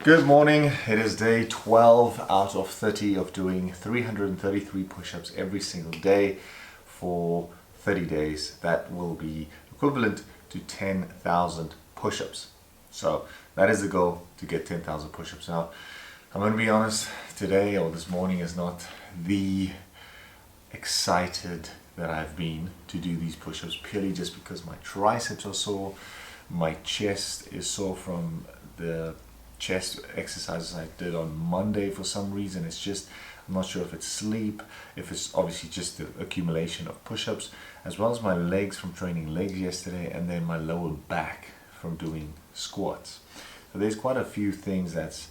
Good morning. It is day 12 out of 30 of doing 333 push-ups every single day for 30 days. That will be equivalent to 10,000 push-ups. So that is the goal, to get 10,000 push-ups. Now, I'm going to be honest, today or this morning is not the excited that I've been to do these push-ups, purely just because my triceps are sore, my chest is sore from the chest exercises I did on Monday. For some reason, it's just, I'm not sure if it's sleep, if it's obviously just the accumulation of push-ups, as well as my legs from training legs yesterday, and then my lower back from doing squats. So there's quite a few things that's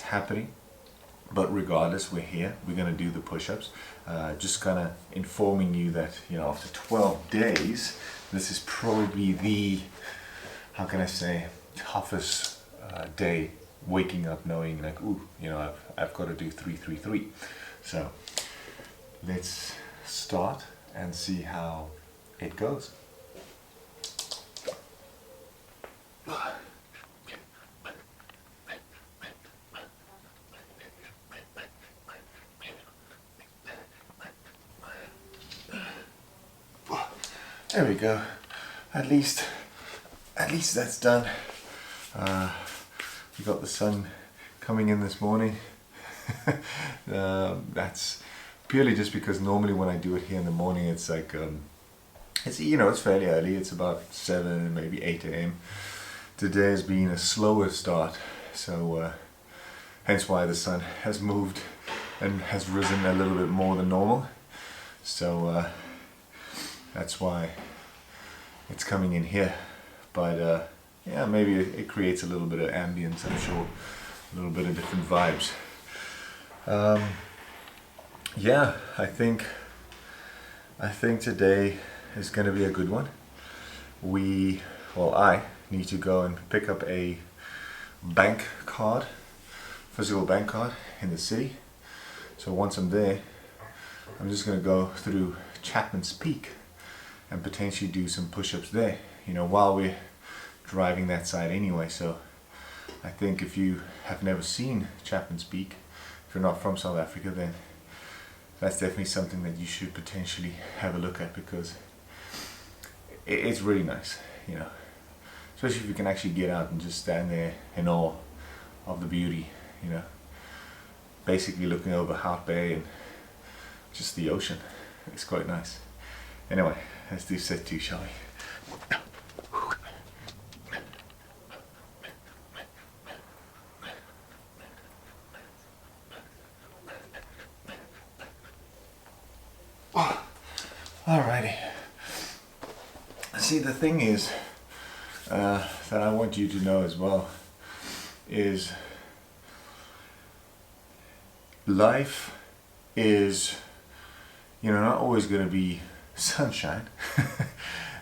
happening, but regardless, we're here, we're going to do the push-ups. Just kind of informing you that after 12 days, this is probably the, how can I say, toughest day, waking up knowing like, ooh, I've got to do 333. So let's start and see how it goes. There we go. At least that's done. We got the sun coming in this morning. That's purely just because normally when I do it here in the morning, it's like it's fairly early. It's about 7, maybe 8 a.m. Today has been a slower start, so hence why the sun has moved and has risen a little bit more than normal. So that's why it's coming in here. But yeah, maybe it creates a little bit of ambience, I'm sure, a little bit of different vibes. Yeah, I think today is going to be a good one. I need to go and pick up a bank card, physical bank card in the city. So once I'm there, I'm just going to go through CHAPMAN'S Peak and potentially do some push-ups there, while we're driving that side anyway. So I think if you have never seen CHAPMAN'S Peak, if you're not from South Africa, then that's definitely something that you should potentially have a look at, because it's really nice, especially if you can actually get out and just stand there in awe of the beauty, basically looking over Hout Bay and just the ocean. It's quite nice. Anyway, let's do set 2, shall we? Alrighty. See, the thing is that I want you to know as well is life is not always going to be sunshine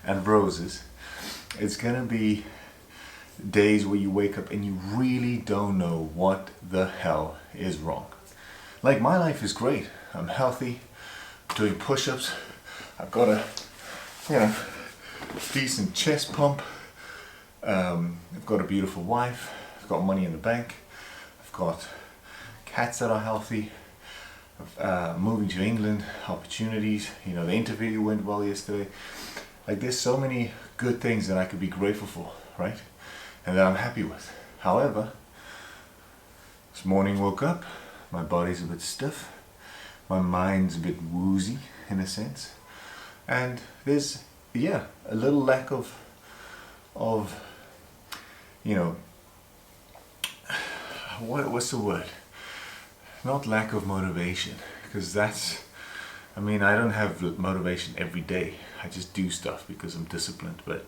and roses. It's going to be days where you wake up and you really don't know what the hell is wrong. Like, my life is great. I'm healthy, doing push-ups. I've got a decent chest pump. I've got a beautiful wife. I've got money in the bank. I've got cats that are healthy. Moving to England, opportunities. The interview went well yesterday. Like, there's so many good things that I could be grateful for, right? And that I'm happy with. However, this morning woke up, my body's a bit stiff, my mind's a bit woozy in a sense, and there's a little lack of what's the word? Not lack of motivation, because I don't have motivation every day. I just do stuff because I'm disciplined. But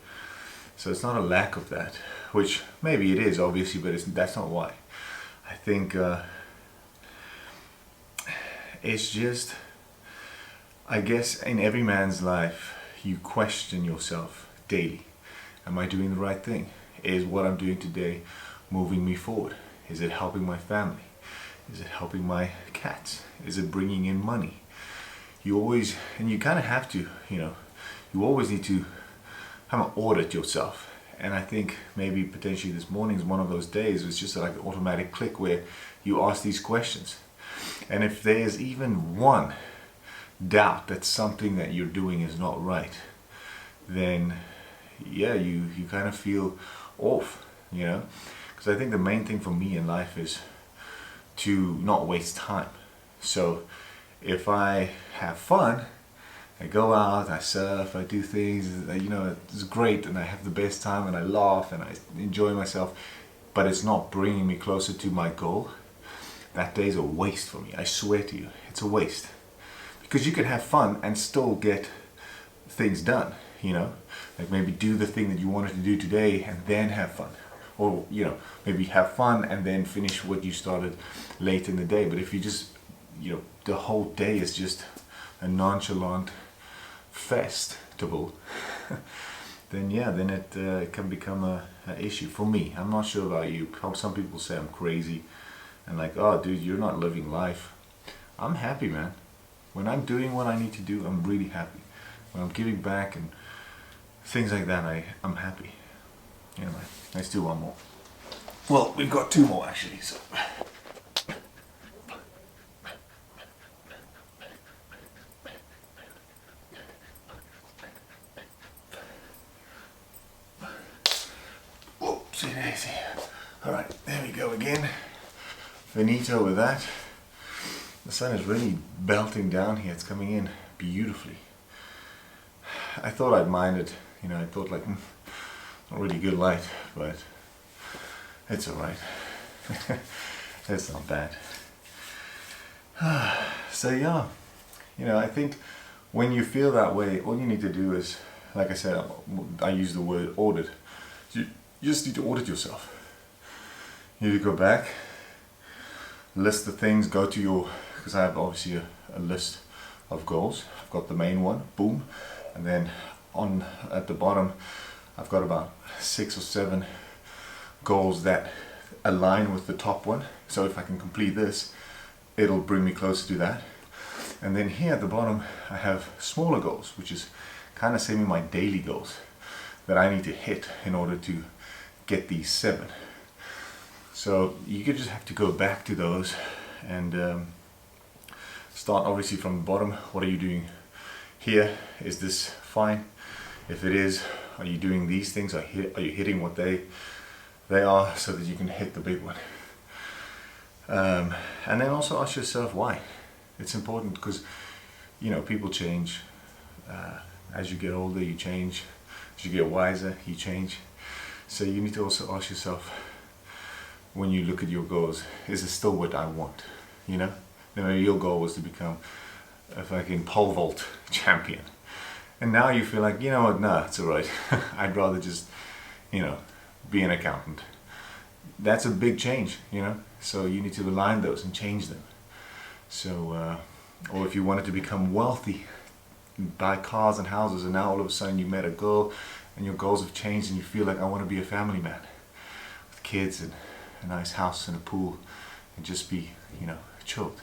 so it's not a lack of that, which maybe it is, obviously, but that's not why. I think it's just, I guess in every man's life, you question yourself daily. Am I doing the right thing? Is what I'm doing today moving me forward? Is it helping my family? Is it helping my cats? Is it bringing in money? You always, and you kind of have to, you always need to kind of audit yourself And I think maybe potentially this morning is one of those days. It's just like an automatic click where you ask these questions. And if there's even one doubt that something that you're doing is not right, then yeah, you kind of feel off, you know? Because I think the main thing for me in life is to not waste time. So if I have fun, I go out, I surf, I do things, you know, it's great, and I have the best time, and I laugh, and I enjoy myself, but it's not bringing me closer to my goal, that day is a waste for me. I swear to you, it's a waste. Because you can have fun and still get things done, you know? Like maybe do the thing that you wanted to do today and then have fun. Or, you know, maybe have fun and then finish what you started late in the day. But if you just, you know, the whole day is just a nonchalant festival, then yeah, then it can become a issue for me. I'm not sure about you. Some people say I'm crazy and like, oh dude, you're not living life. I'm happy, man. When I'm doing what I need to do, I'm really happy. When I'm giving back and things like that, I'm happy. Anyway, let's do one more. Well, we've got two more actually, so. Oopsie daisy. Alright, there we go again. Finito with that. The sun is really belting down here. It's coming in beautifully. I thought I'd mind it. You know, I thought like, not really good light, but it's alright. It's not bad. So yeah, you know, I think when you feel that way, all you need to do is, like I said, I use the word audit. You just need to audit yourself. You need to go back, list the things, go to your, because I have obviously a list of goals. I've got the main one, boom, and then on at the bottom I've got about 6 or 7 goals that align with the top one. So if I can complete this, it'll bring me closer to that. And then here at the bottom I have smaller goals, which is kind of semi my daily goals that I need to hit in order to get these 7. So you could just have to go back to those and start obviously from the bottom. What are you doing here? Is this fine? If it is, are you doing these things? Are you hitting what they are so that you can hit the big one? And then also ask yourself why. It's important because, you know, people change. As you get older, you change. As you get wiser, you change. So you need to also ask yourself, when you look at your goals, is it still what I want? You know, maybe your goal was to become a fucking pole vault champion, and now you feel like, you know what, nah, it's alright. I'd rather just, you know, be an accountant. That's a big change, you know, so you need to align those and change them. So or if you wanted to become wealthy, buy cars and houses, and now all of a sudden you met a girl and your goals have changed and you feel like, I want to be a family man with kids and a nice house and a pool and just be, you know, chilled.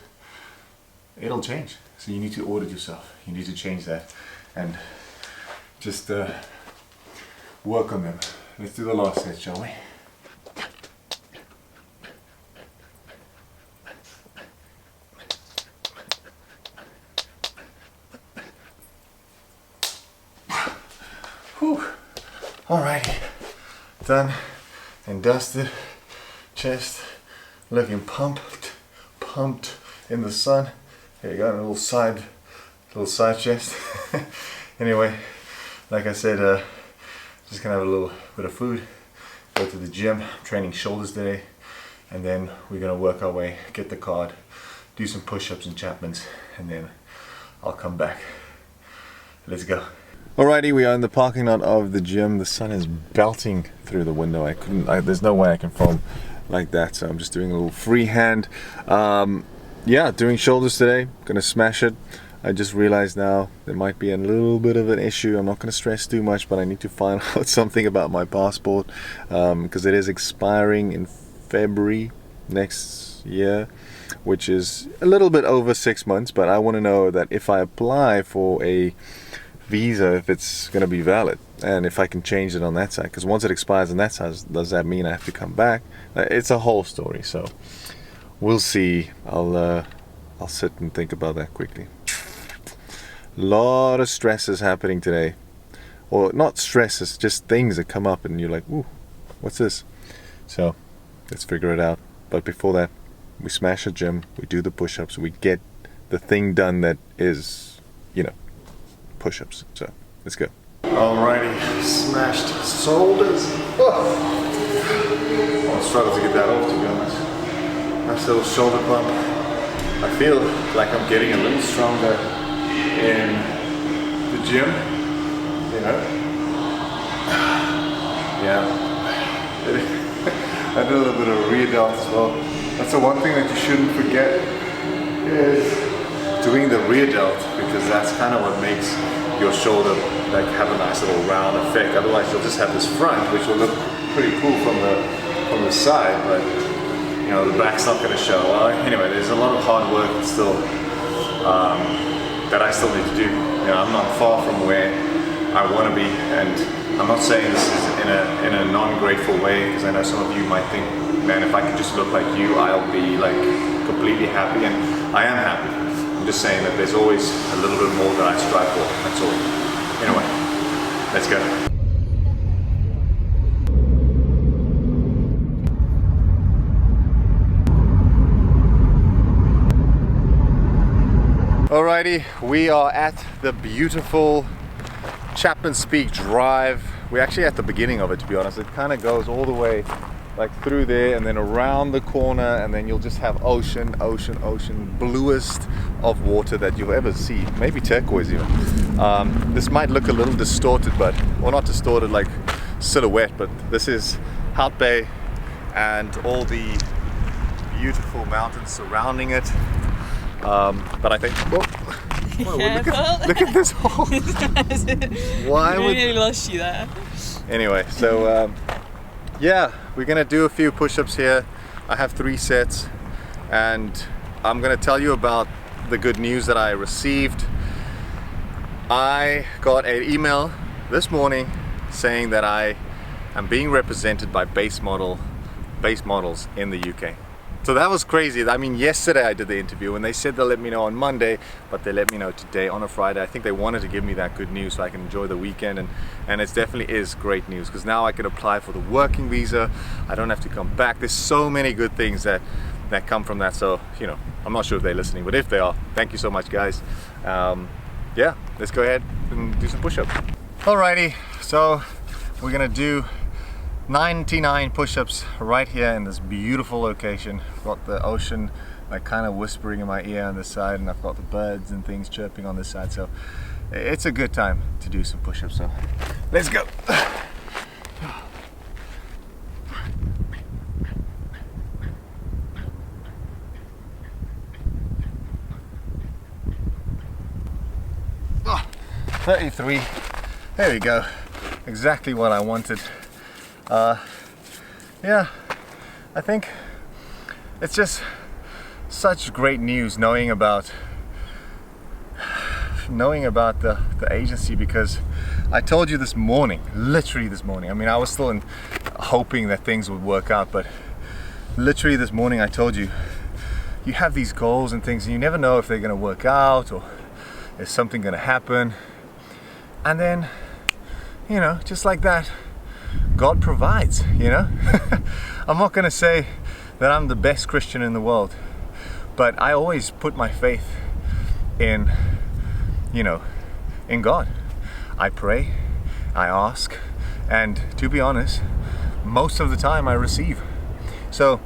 It'll change. So you need to audit yourself. You need to change that and just work on them. Let's do the last set, shall we? Whew. Alrighty, done and dusted. Chest looking pumped in the sun. Here you go, a little side chest. Anyway, like I said, just gonna have a little bit of food, go to the gym. I'm training shoulders today, and then we're gonna work our way, get the card, do some push-ups and CHAPMAN'S, and then I'll come back. Let's go. Alrighty, we are in the parking lot of the gym. The sun is belting through the window. There's no way I can film like that, so I'm just doing a little freehand. Yeah, doing shoulders today. Gonna smash it. I just realized now there might be a little bit of an issue. I'm not gonna stress too much, but I need to find out something about my passport because it is expiring in February next year, which is a little bit over 6 months. But I want to know that if I apply for a visa if it's going to be valid, and if I can change it on that side, because once it expires on that side, does that mean I have to come back? It's a whole story, so we'll see. I'll sit and think about that quickly. A lot of stress is happening today, or not stress, it's just things that come up and you're like, ooh, what's this? So let's figure it out. But before that, we smash a gym, we do the push-ups, we get the thing done that is, you know, push-ups. So let's go. Alrighty, smashed shoulders. Oh. I'll struggle to get that off, to be honest. Nice little shoulder bump. I feel like I'm getting a little stronger in the gym, you know. Yeah. I did a little bit of rear delt as well. That's the one thing that you shouldn't forget, is doing the rear delt, because that's kind of what makes your shoulder like have a nice little round effect. Otherwise you'll just have this front, which will look pretty cool from the side, but you know, the back's not going to show. Well, anyway, there's a lot of hard work still that I still need to do. You know, I'm not far from where I want to be, and I'm not saying this is in a non-grateful way, because I know some of you might think, man, if I could just look like you, I'll be like completely happy, and I am happy. I'm just saying that there's always a little bit more that I strive for, that's all. Anyway, let's go. Alrighty, we are at the beautiful CHAPMAN'S Drive. We're actually at the beginning of it, to be honest. It kind of goes all the way like through there and then around the corner, and then you'll just have ocean, ocean, ocean, bluest of water that you'll ever see, maybe turquoise even. This might look a little distorted, but, well, not distorted like silhouette, but this is Hout Bay and all the beautiful mountains surrounding it. But I think, whoa, look at this hole. Why would really lost you there? Anyway, so yeah, we're gonna do a few push-ups here. I have 3 sets, and I'm gonna tell you about the good news that I received. I got an email this morning saying that I am being represented by base models in the UK. So that was crazy. I mean, yesterday I did the interview and they said they'll let me know on Monday, but they let me know today on a Friday. I think they wanted to give me that good news so I can enjoy the weekend, and it definitely is great news, because now I can apply for the working visa. I don't have to come back. There's so many good things that come from that. So, you know, I'm not sure if they're listening, but if they are, thank you so much, guys. Yeah, let's go ahead and do some push-ups. Alrighty, so we're gonna do 99 push-ups right here in this beautiful location. I've got the ocean like kind of whispering in my ear on this side, and I've got the birds and things chirping on this side, so it's a good time to do some push-ups. So let's go. Oh, 33. There we go. Exactly what I wanted. Yeah, I think it's just such great news knowing about the agency, because I told you this morning, literally this morning, I mean, I was still hoping that things would work out, but literally this morning I told you, you have these goals and things and you never know if they're going to work out or is something going to happen, and then, you know, just like that, God provides, you know. I'm not going to say that I'm the best Christian in the world, but I always put my faith in, you know, in God. I pray, I ask, and to be honest, most of the time I receive. So,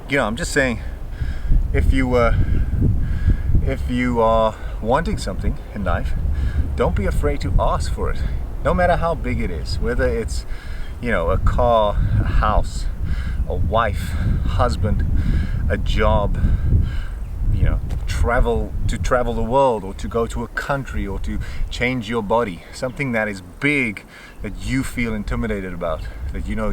you know, I'm just saying, if you are wanting something in life, don't be afraid to ask for it, no matter how big it is, whether it's, you know, a car, a house, a wife, husband, a job, you know, travel the world, or to go to a country, or to change your body, something that is big that you feel intimidated about, that you know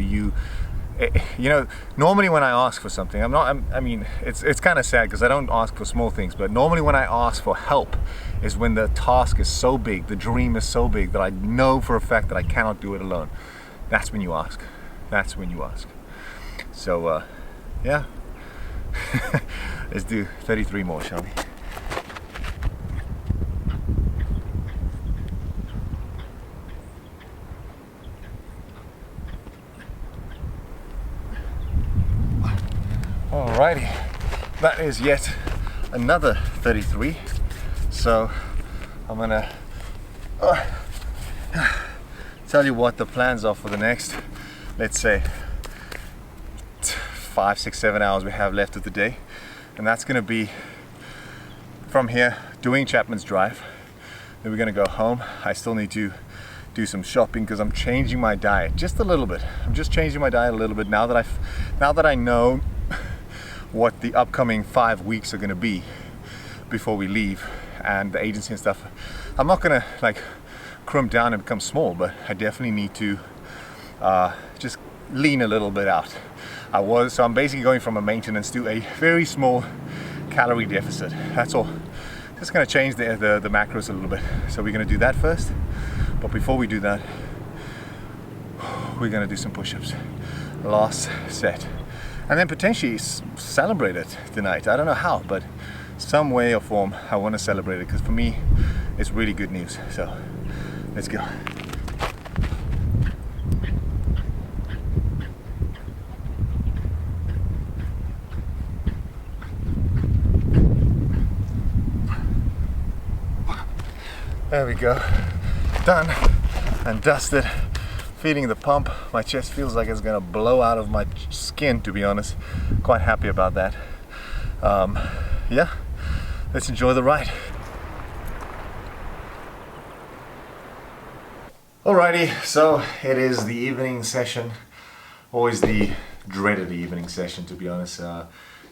you know, normally when I ask for something, I mean, it's kind of sad because I don't ask for small things, but normally when I ask for help is when the task is so big, the dream is so big that I know for a fact that I cannot do it alone. That's when you ask. That's when you ask. So, yeah. Let's do 33 more, shall we? Alrighty, that is yet another 33. So I'm gonna tell you what the plans are for the next, let's say, 5, 6, 7 hours we have left of the day. And that's gonna be from here doing Chapman's Drive. Then we're gonna go home. I still need to do some shopping because I'm changing my diet just a little bit. I'm just changing my diet a little bit now that I know what the upcoming 5 weeks are going to be before we leave and the agency and stuff. I'm not going to like crimp down and become small, but I definitely need to just lean a little bit out. So I'm basically going from a maintenance to a very small calorie deficit. That's all. Just going to change the macros a little bit. So we're going to do that first, but before we do that, we're going to do some push-ups. Last set. And then potentially celebrate it tonight. I don't know how, but some way or form I want to celebrate it because for me it's really good news. So let's go. There we go. Done and dusted. Feeling the pump. My chest feels like it's gonna blow out of my skin, to be honest. Quite happy about that. Yeah, let's enjoy the ride. Alrighty, so it is the evening session. Always the dreaded evening session, to be honest.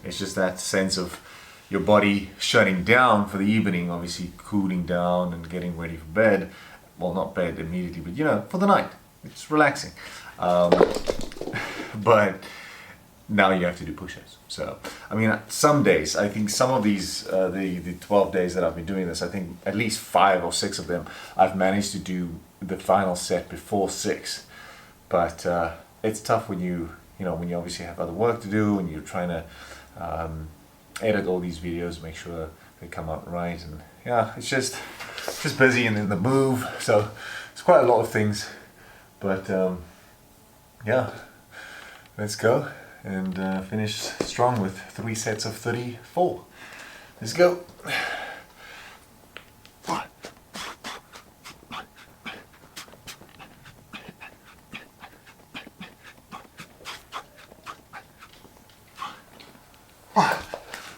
It's just that sense of your body shutting down for the evening, obviously cooling down and getting ready for bed. Well, not bed immediately, but you know, for the night. It's relaxing. But now you have to do push-ups. So, I mean, some days, I think some of these, the 12 days that I've been doing this, I think at least 5 or 6 of them, I've managed to do the final set before 6. But it's tough when you obviously have other work to do and you're trying to edit all these videos, make sure they come out right. And yeah, it's just busy and in the move. So it's quite a lot of things. But yeah, let's go and finish strong with 3 sets of 34. Let's go.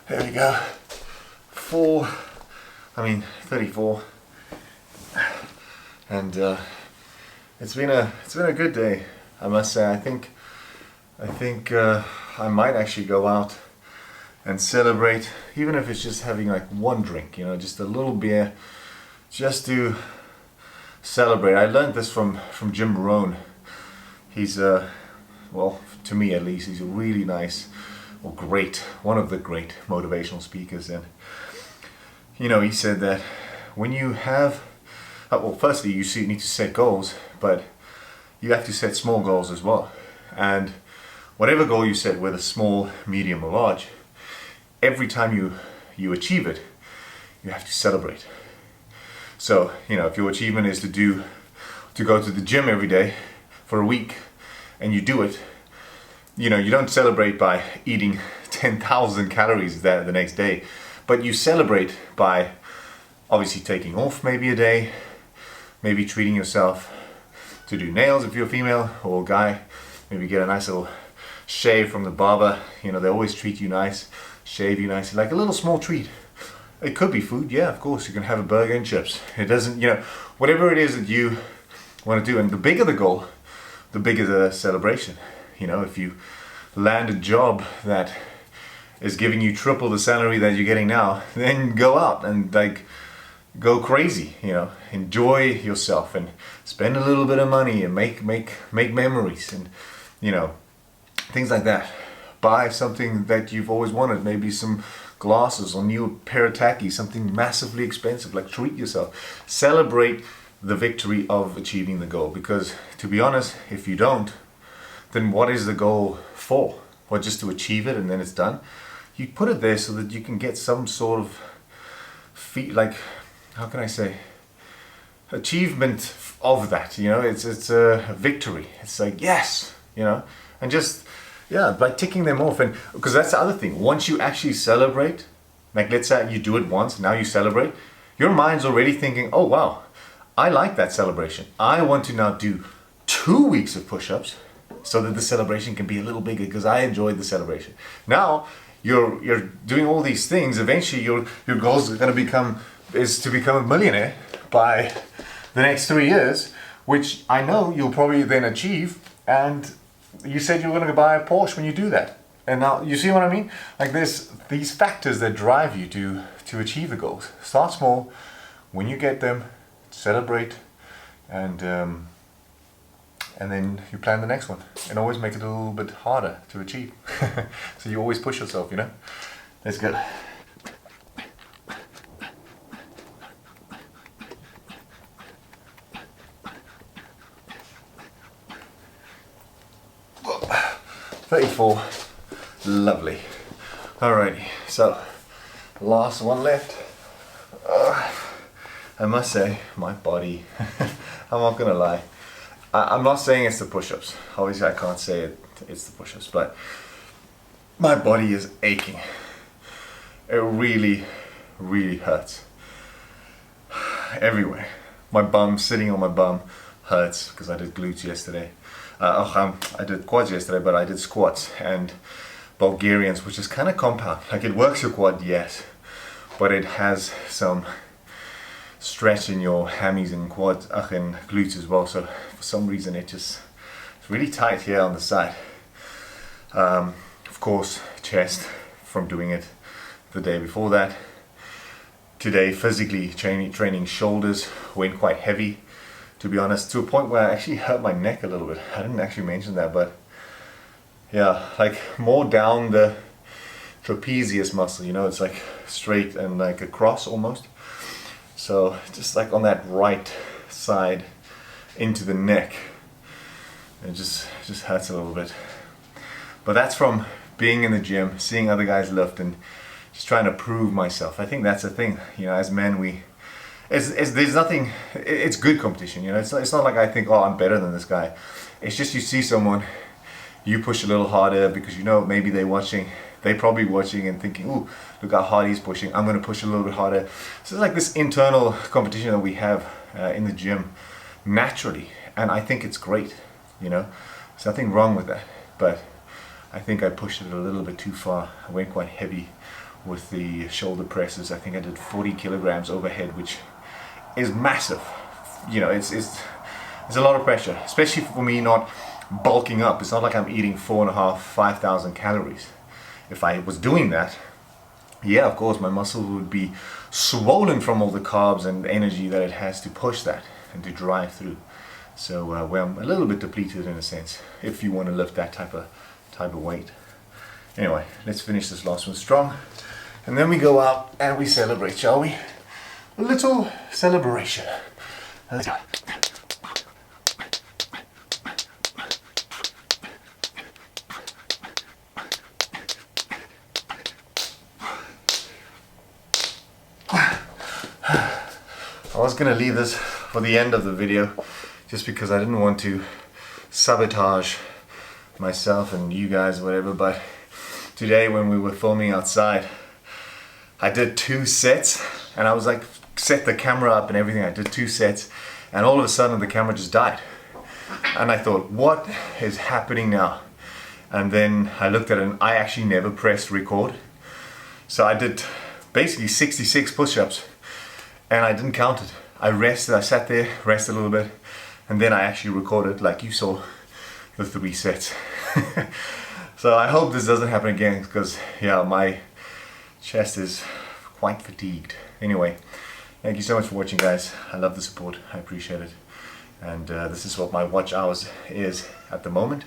There we go. 34. And it's been a good day, I must say. I think I might actually go out and celebrate, even if it's just having like one drink, you know, just a little beer, just to celebrate. I learned this from Jim Rohn. He's well, to me at least, he's a really nice, or great, one of the great motivational speakers. And you know, he said that when you have well, firstly, you need to set goals, but you have to set small goals as well. And whatever goal you set, whether small, medium, or large, every time you achieve it, you have to celebrate. So, you know, if your achievement is to go to the gym every day for a week, and you do it, you know, you don't celebrate by eating 10,000 calories the next day, but you celebrate by obviously taking off maybe a day, maybe treating yourself to do nails if you're a female or a guy, maybe get a nice little shave from the barber. You know, they always treat you nice, shave you nicely, like a little small treat. It could be food, yeah, of course, you can have a burger and chips. It doesn't, you know, whatever it is that you want to do, and the bigger the goal, the bigger the celebration. You know, if you land a job that is giving you triple the salary that you're getting now, then go out and like go crazy, you know, enjoy yourself and spend a little bit of money and make memories. And you know, things like that. Buy something that you've always wanted, maybe some glasses or new pair of tackies, something massively expensive. Like, treat yourself. Celebrate the victory of achieving the goal, because to be honest, if you don't, then what is the goal for? Well, just to achieve it and then it's done? You put it there so that you can get some sort of like, how can I say, achievement of that, you know. It's a victory. It's like, yes, you know, and just, yeah, by ticking them off. And because that's the other thing, once you actually celebrate, like let's say you do it once, now you celebrate, your mind's already thinking, oh wow, I like that celebration. I want to now do 2 weeks of push-ups so that the celebration can be a little bigger, because I enjoyed the celebration. Now you're doing all these things. Eventually your goals are going to become a millionaire by the next 3 years, which I know you'll probably then achieve. And you said you're going to buy a Porsche when you do that. And now you see what I mean? Like, there's these factors that drive you to achieve the goals. Start small. When you get them, celebrate, and then you plan the next one, and always make it a little bit harder to achieve. So you always push yourself, you know. Let's go. Whoa. 34. Lovely. Alrighty, so last one left. I must say, my body, I'm not gonna lie, I'm not saying it's the push-ups. Obviously I can't say it's the push-ups, but my body is aching. It really, really hurts. Everywhere. My bum, sitting on my bum, hurts because I did glutes yesterday. I did quads yesterday, but I did squats and Bulgarians, which is kind of compound. Like, it works your quad, yes, but it has some stretch in your hammies and quads, and glutes as well. So for some reason it's really tight here on the side. Of course, chest from doing it the day before that. Today, physically training shoulders, went quite heavy, to be honest, to a point where I actually hurt my neck a little bit. I didn't actually mention that, but yeah, like more down the trapezius muscle, you know, it's like straight and like across almost. So just like on that right side into the neck, it just hurts a little bit. But that's from being in the gym, seeing other guys lift, and just trying to prove myself. I think that's the thing, you know, as men, there's nothing, it's good competition, you know. It's not like I think, oh, I'm better than this guy. It's just you see someone, you push a little harder because you know maybe they're probably watching and thinking, ooh, look how hard he's pushing, I'm going to push a little bit harder. So it's like this internal competition that we have in the gym naturally, and I think it's great, you know. There's nothing wrong with that, but I think I pushed it a little bit too far. I went quite heavy with the shoulder presses. I think I did 40 kilograms overhead, which is massive. You know, it's a lot of pressure, especially for me not bulking up. It's not like I'm eating 5,000 calories. If I was doing that, yeah, of course my muscle would be swollen from all the carbs and energy that it has to push that and to drive through. So well, I'm a little bit depleted in a sense if you want to lift that type of weight. Anyway, let's finish this last one strong, and then we go out and we celebrate, shall we? A little celebration. Let's go. I was going to leave this for the end of the video just because I didn't want to sabotage myself and you guys or whatever, but today when we were filming outside, I did 2 sets and I was like, set the camera up and everything. I did 2 sets and all of a sudden the camera just died. And I thought, what is happening now? And then I looked at it and I actually never pressed record. So I did basically 66 push-ups and I didn't count it. I rested, I sat there, rested a little bit, and then I actually recorded, like you saw, the 3 sets. So I hope this doesn't happen again, because yeah, my chest is quite fatigued. Anyway, thank you so much for watching, guys. I love the support, I appreciate it. And this is what my watch hours is at the moment.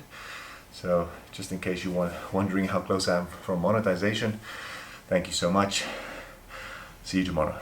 So just in case you were wondering how close I am from monetization, thank you so much. See you tomorrow.